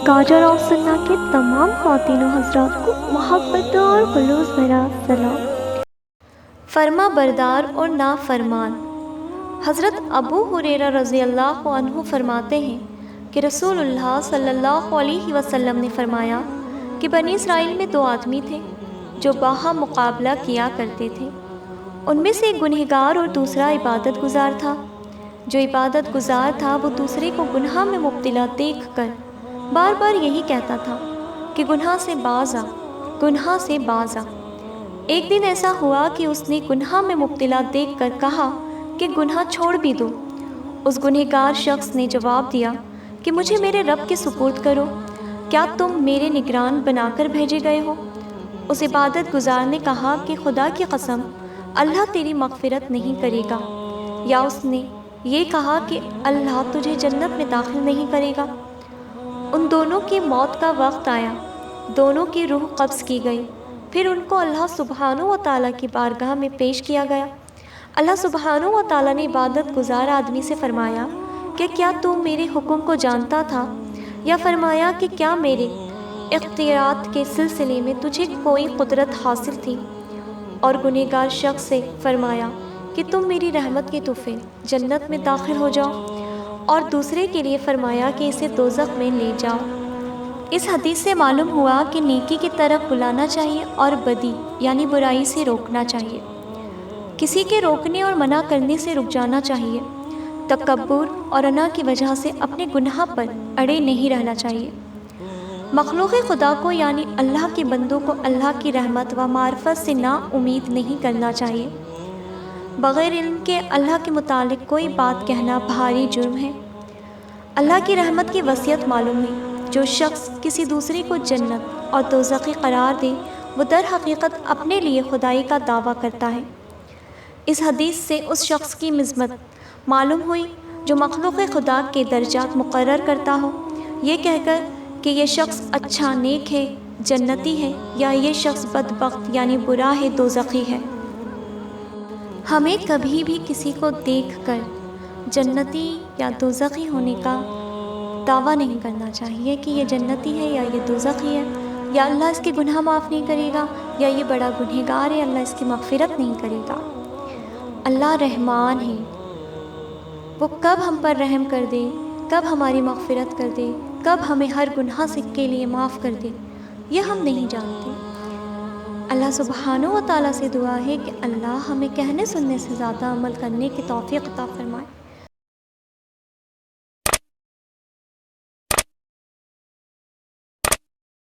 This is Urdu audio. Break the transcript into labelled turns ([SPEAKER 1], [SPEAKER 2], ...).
[SPEAKER 1] گاجر اور سنہ کے تمام خواتین و حضرات کو محبت اور خلوص بھرا سلام۔ فرما بردار اور نافرمان۔ حضرت ابو ہریرہ رضی اللہ عنہ فرماتے ہیں کہ رسول اللہ صلی اللہ علیہ وسلم نے فرمایا کہ بنی اسرائیل میں 2 آدمی تھے جو باہم مقابلہ کیا کرتے تھے۔ ان میں سے ایک گنہگار اور دوسرا عبادت گزار تھا۔ جو عبادت گزار تھا وہ دوسرے کو گناہ میں مبتلا دیکھ کر بار بار یہی کہتا تھا کہ گناہ سے باز آ، گناہ سے باز آ۔ ایک دن ایسا ہوا کہ اس نے گناہ میں مبتلا دیکھ کر کہا کہ گناہ چھوڑ بھی دو۔ اس گنہگار شخص نے جواب دیا کہ مجھے میرے رب کے سپرد کرو، کیا تم میرے نگران بنا کر بھیجے گئے ہو؟ اس عبادت گزار نے کہا کہ خدا کی قسم، اللہ تیری مغفرت نہیں کرے گا۔ یا اس نے یہ کہا کہ اللہ تجھے جنت میں داخل نہیں کرے گا۔ ان دونوں کی موت کا وقت آیا، دونوں کی روح قبض کی گئی، پھر ان کو اللہ سبحانہ و تعالیٰ کی بارگاہ میں پیش کیا گیا۔ اللہ سبحانہ و تعالیٰ نے عبادت گزار آدمی سے فرمایا کہ کیا تو میرے حکم کو جانتا تھا؟ یا فرمایا کہ کیا میرے اختیارات کے سلسلے میں تجھے کوئی قدرت حاصل تھی؟ اور گنہگار شخص سے فرمایا کہ تم میری رحمت کے طفیل جنت میں داخل ہو جاؤ، اور دوسرے کے لیے فرمایا کہ اسے دوزخ میں لے جاؤ۔ اس حدیث سے معلوم ہوا کہ نیکی کی طرف بلانا چاہیے اور بدی یعنی برائی سے روکنا چاہیے۔ کسی کے روکنے اور منع کرنے سے رک جانا چاہیے۔ تکبر اور انا کی وجہ سے اپنے گناہ پر اڑے نہیں رہنا چاہیے۔ مخلوق خدا کو یعنی اللہ کے بندوں کو اللہ کی رحمت و معرفت سے نا امید نہیں کرنا چاہیے۔ بغیر علم کے اللہ کے متعلق کوئی بات کہنا بھاری جرم ہے۔ اللہ کی رحمت کی وصیت معلوم ہے۔ جو شخص کسی دوسرے کو جنت اور دوزخی قرار دے وہ در حقیقت اپنے لیے خدائی کا دعویٰ کرتا ہے۔ اس حدیث سے اس شخص کی مذمت معلوم ہوئی جو مخلوق خدا کے درجات مقرر کرتا ہو، یہ کہہ کر کہ یہ شخص اچھا نیک ہے، جنتی ہے، یا یہ شخص بدبخت یعنی برا ہے، دوزخی ہے۔ ہمیں کبھی بھی کسی کو دیکھ کر جنتی یا دوزخی ہونے کا دعویٰ نہیں کرنا چاہیے کہ یہ جنتی ہے یا یہ دوزخی ہے، یا اللہ اس کے گناہ معاف نہیں کرے گا، یا یہ بڑا گنہگار ہے، اللہ اس کی مغفرت نہیں کرے گا۔ اللہ رحمان ہے، وہ کب ہم پر رحم کر دے، کب ہماری مغفرت کر دے، کب ہمیں ہر گناہ کے لیے معاف کر دے، یہ ہم نہیں جانتے۔ اللہ سبحانہ و تعالیٰ سے دعا ہے کہ اللہ ہمیں کہنے سننے سے زیادہ عمل کرنے کی توفیق عطا فرمائے۔